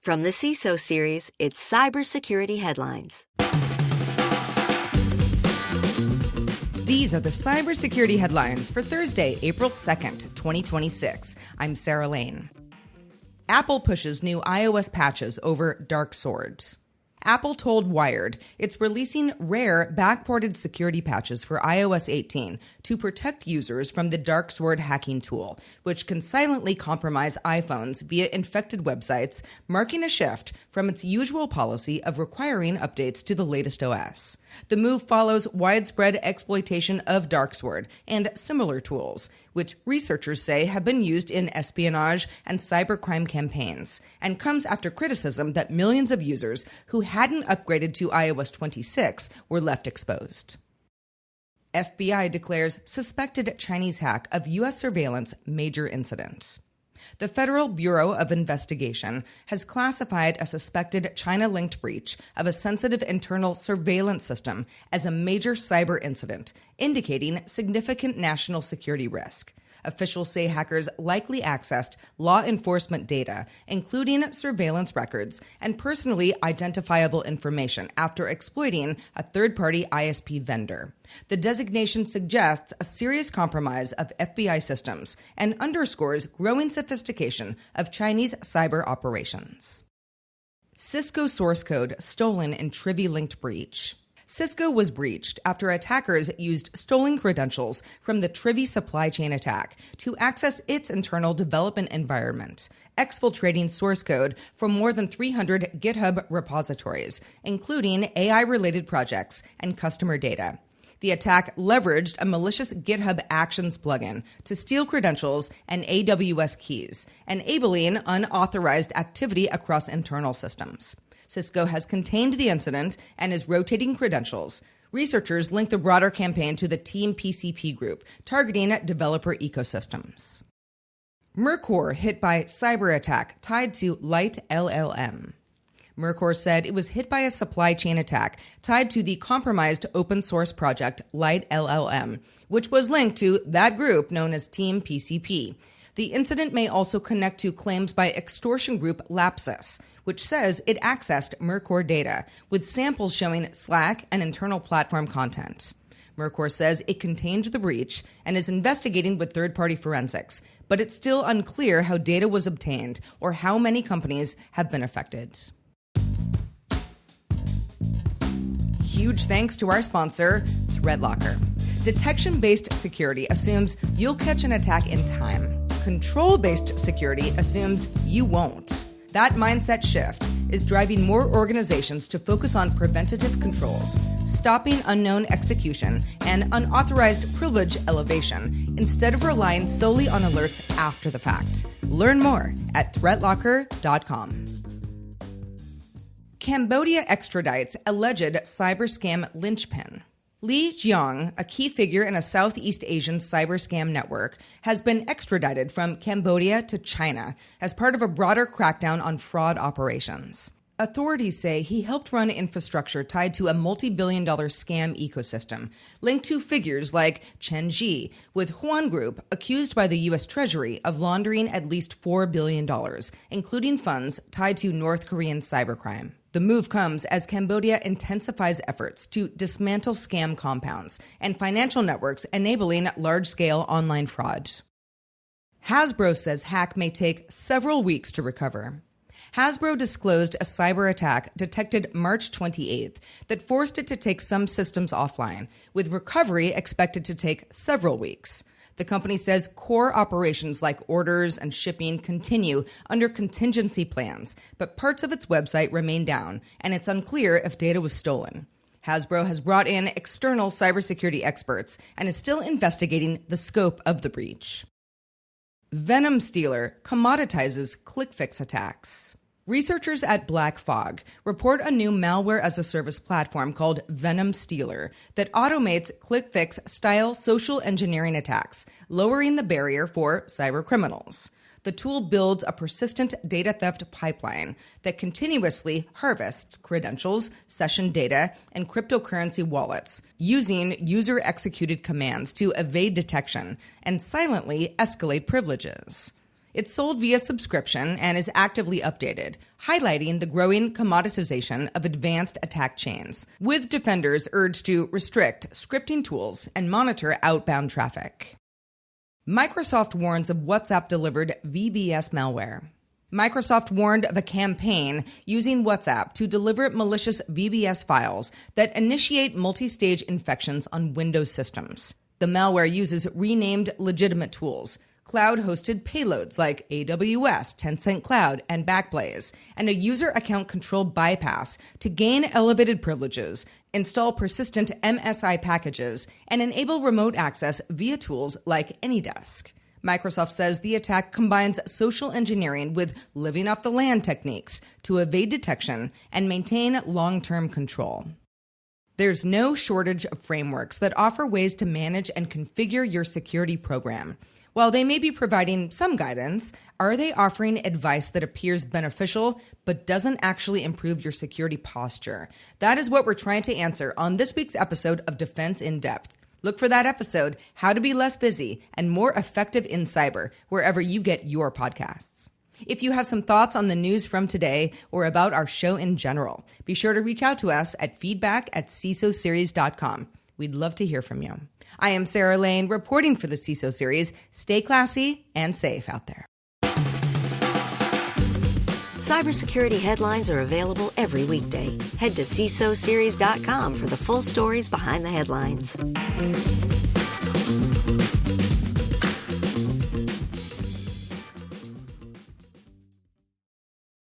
From the Cisco series, it's cybersecurity headlines. These are the cybersecurity headlines for Thursday, April 2nd, 2026. I'm Sarah Lane. Apple pushes new iOS patches over DarkSword. Apple told Wired it's releasing rare backported security patches for iOS 18 to protect users from the DarkSword hacking tool, which can silently compromise iPhones via infected websites, marking a shift from its usual policy of requiring updates to the latest OS. The move follows widespread exploitation of DarkSword and similar tools, which researchers say have been used in espionage and cybercrime campaigns, and comes after criticism that millions of users who hadn't upgraded to iOS 26 were left exposed. FBI declares suspected Chinese hack of U.S. surveillance major incident. The Federal Bureau of Investigation has classified a suspected China-linked breach of a sensitive internal surveillance system as a major cyber incident, indicating significant national security risk. Officials say hackers likely accessed law enforcement data, including surveillance records and personally identifiable information, after exploiting a third-party ISP vendor. The designation suggests a serious compromise of FBI systems and underscores growing sophistication of Chinese cyber operations. Cisco source code stolen in Trivy-linked breach. Cisco was breached after attackers used stolen credentials from the Trivy supply chain attack to access its internal development environment, exfiltrating source code from more than 300 GitHub repositories, including AI-related projects and customer data. The attack leveraged a malicious GitHub Actions plugin to steal credentials and AWS keys, enabling unauthorized activity across internal systems. Cisco has contained the incident and is rotating credentials. Researchers link the broader campaign to the Team PCP group, targeting developer ecosystems. Mercor hit by cyber attack tied to Light LLM. Mercor said it was hit by a supply chain attack tied to the compromised open source project Light LLM, which was linked to that group known as Team PCP. The incident may also connect to claims by extortion group Lapsus, which says it accessed Mercor data, with samples showing Slack and internal platform content. Mercor says it contained the breach and is investigating with third-party forensics, but it's still unclear how data was obtained or how many companies have been affected. Huge thanks to our sponsor, ThreatLocker. Detection-based security assumes you'll catch an attack in time. Control-based security assumes you won't. That mindset shift is driving more organizations to focus on preventative controls, stopping unknown execution and unauthorized privilege elevation, instead of relying solely on alerts after the fact. Learn more at threatlocker.com. Cambodia extradites alleged cyber scam linchpin. Li Jiang, a key figure in a Southeast Asian cyber scam network, has been extradited from Cambodia to China as part of a broader crackdown on fraud operations. Authorities say he helped run infrastructure tied to a multi-billion-dollar scam ecosystem, linked to figures like Chen Ji, with Huan Group accused by the U.S. Treasury of laundering at least $4 billion, including funds tied to North Korean cybercrime. The move comes as Cambodia intensifies efforts to dismantle scam compounds and financial networks enabling large-scale online fraud. Hasbro says hack may take several weeks to recover. Hasbro disclosed a cyber attack detected March 28th that forced it to take some systems offline, with recovery expected to take several weeks. The company says core operations like orders and shipping continue under contingency plans, but parts of its website remain down, and it's unclear if data was stolen. Hasbro has brought in external cybersecurity experts and is still investigating the scope of the breach. Venom Stealer commoditizes ClickFix attacks. Researchers at Black Fog report a new malware-as-a-service platform called Venom Stealer that automates ClickFix-style social engineering attacks, lowering the barrier for cybercriminals. The tool builds a persistent data theft pipeline that continuously harvests credentials, session data, and cryptocurrency wallets, using user-executed commands to evade detection and silently escalate privileges. It's sold via subscription and is actively updated, highlighting the growing commoditization of advanced attack chains, with defenders urged to restrict scripting tools and monitor outbound traffic. Microsoft warns of WhatsApp-delivered VBS malware. Microsoft warned of a campaign using WhatsApp to deliver malicious VBS files that initiate multi-stage infections on Windows systems. The malware uses renamed legitimate tools, cloud-hosted payloads like AWS, Tencent Cloud, and Backblaze, and a user account control bypass to gain elevated privileges, install persistent MSI packages, and enable remote access via tools like AnyDesk. Microsoft says the attack combines social engineering with living off the land techniques to evade detection and maintain long-term control. There's no shortage of frameworks that offer ways to manage and configure your security program. While they may be providing some guidance, are they offering advice that appears beneficial but doesn't actually improve your security posture? That is what we're trying to answer on this week's episode of Defense in Depth. Look for that episode, How to Be Less Busy and More Effective in Cyber, wherever you get your podcasts. If you have some thoughts on the news from today or about our show in general, be sure to reach out to us at feedback@cisoseries.com. We'd love to hear from you. I am Sarah Lane, reporting for the CISO series. Stay classy and safe out there. Cybersecurity headlines are available every weekday. Head to CISOseries.com for the full stories behind the headlines.